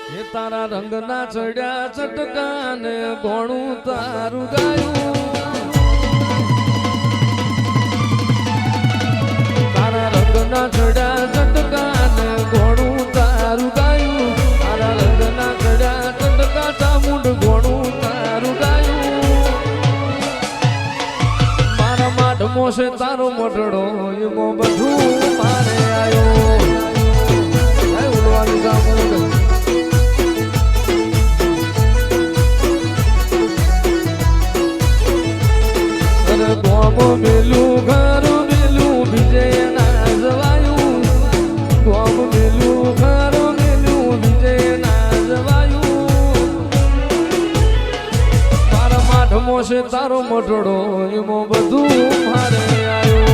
એ તારા રંગના ચડ્યા ચટકાને ગોણું તારું ગાયું તારા રંગના ચડ્યા ચટકાને ગોણું તારું ગાયું તારા રંગના ચડ્યા ચટકા ચામુંડ ગોણું તારું ગાયું મારા માટમો છે તારો મટડો એમાં બધું મારે આવ્યો ઉડવાની ચામુંડ ગોમ મેલું ઘર મેલું બીજે ના જવાયું ગોમ મેલું ઘર મેલું બીજે ના જવાયું મારા માઠમો છે તારો મટડો એમાં બધું મારે આવ્યો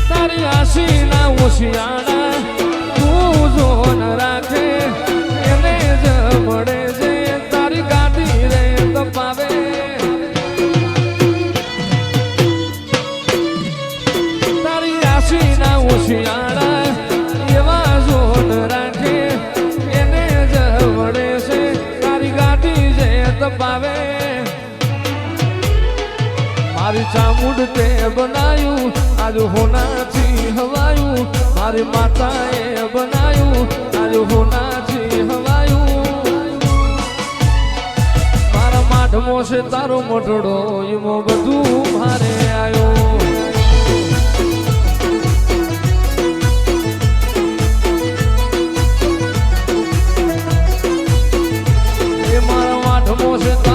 તારી આશી ના ઓશિયાણા રાખે એને જ મળે છે તારી ગાડી રે તપાવે તારી રાશિ ના ઓશિયાળા એવા જોન રાખે એને જ મળે છે તારી ગાડી જે તપાવે મારી ચામુંડ તે બનાયું આજ હોનાથી હવાયું મારી માતાએ બનાયું આજ હોનાથી હવાયું મારા માઠમો છે તારો મટડો એમાં બધું મારે આવ્યો એ મારા માઠમો છે